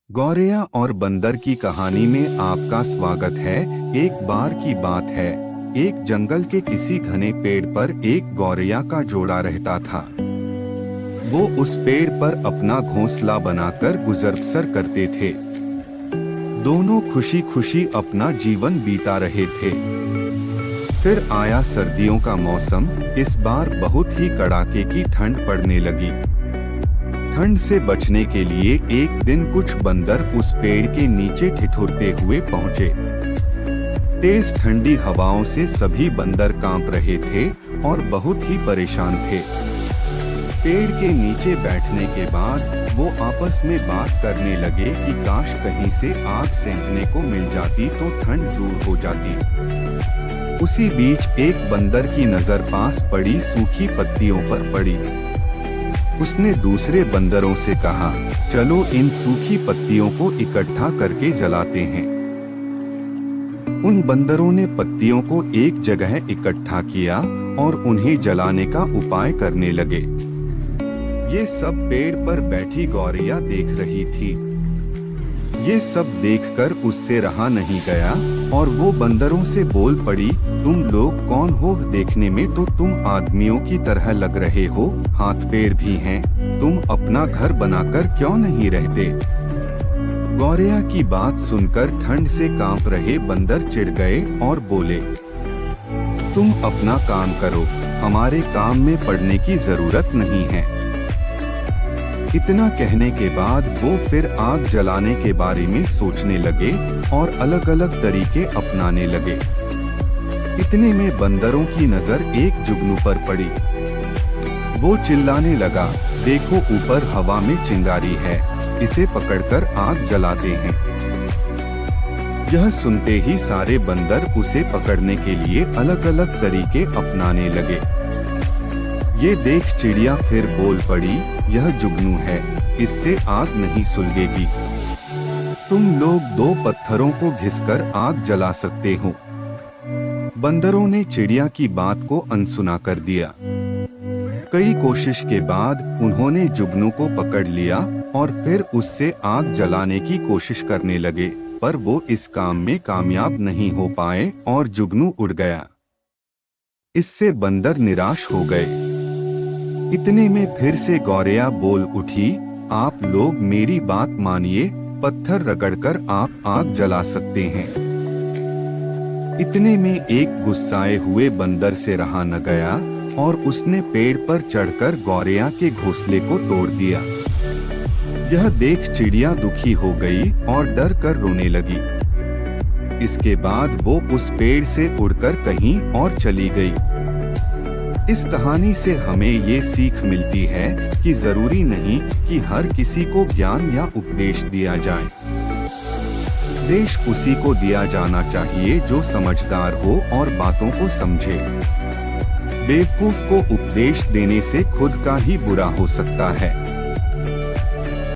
गौरैया और बंदर की कहानी में आपका स्वागत है। एक बार की बात है, एक जंगल के किसी घने पेड़ पर एक गौरैया का जोड़ा रहता था। वो उस पेड़ पर अपना घोंसला बनाकर गुजर बसर करते थे। दोनों खुशी खुशी अपना जीवन बीता रहे थे। फिर आया सर्दियों का मौसम। इस बार बहुत ही कड़ाके की ठंड पड़ने लगी। ठंड से बचने के लिए एक दिन कुछ बंदर उस पेड़ के नीचे ठिठुरते हुए पहुंचे। तेज ठंडी हवाओं से सभी बंदर कांप रहे थे और बहुत ही परेशान थे। पेड़ के नीचे बैठने के बाद वो आपस में बात करने लगे कि काश कहीं से आग सेंकने को मिल जाती तो ठंड दूर हो जाती। उसी बीच एक बंदर की नजर पास पड़ी सूखी पत्तियों पर पड़ी। उसने दूसरे बंदरों से कहा, चलो इन सूखी पत्तियों को इकट्ठा करके जलाते हैं। उन बंदरों ने पत्तियों को एक जगह इकट्ठा किया और उन्हें जलाने का उपाय करने लगे। ये सब पेड़ पर बैठी गौरैया देख रही थी। ये सब देखकर उससे रहा नहीं गया और वो बंदरों से बोल पड़ी, तुम लोग कौन हो? देखने में तो तुम आदमियों की तरह लग रहे हो, हाथ पैर भी हैं। तुम अपना घर बनाकर क्यों नहीं रहते? गौरैया की बात सुनकर ठंड से कांप रहे बंदर चिढ़ गए और बोले, तुम अपना काम करो, हमारे काम में पड़ने की जरूरत नहीं है। इतना कहने के बाद वो फिर आग जलाने के बारे में सोचने लगे और अलग अलग तरीके अपनाने लगे। इतने में बंदरों की नजर एक जुगनू पर पड़ी। वो चिल्लाने लगा, देखो ऊपर हवा में चिंगारी है, इसे पकड़कर आग जलाते हैं। यह सुनते ही सारे बंदर उसे पकड़ने के लिए अलग अलग तरीके अपनाने लगे। ये देख चिड़िया फिर बोल पड़ी, यह जुगनू है, इससे आग नहीं सुलगेगी। तुम लोग दो पत्थरों को घिसकर आग जला सकते हो। बंदरों ने चिड़िया की बात को अनसुना कर दिया। कई कोशिश के बाद उन्होंने जुगनू को पकड़ लिया और फिर उससे आग जलाने की कोशिश करने लगे, पर वो इस काम में कामयाब नहीं हो पाए और जुगनू उड़ गया। इससे बंदर निराश हो गए। इतने में फिर से गौरैया बोल उठी, आप लोग मेरी बात मानिए, पत्थर रगड़कर आप आग जला सकते हैं। इतने में एक गुस्साए हुए बंदर से रहा न गया और उसने पेड़ पर चढ़कर गौरैया के घोंसले को तोड़ दिया। यह देख चिड़िया दुखी हो गई और डर कर रोने लगी। इसके बाद वो उस पेड़ से उड़कर कहीं और चली गई। इस कहानी से हमें ये सीख मिलती है कि जरूरी नहीं कि हर किसी को ज्ञान या उपदेश दिया जाए। उपदेश उसी को दिया जाना चाहिए जो समझदार हो और बातों को समझे। बेवकूफ को उपदेश देने से खुद का ही बुरा हो सकता है।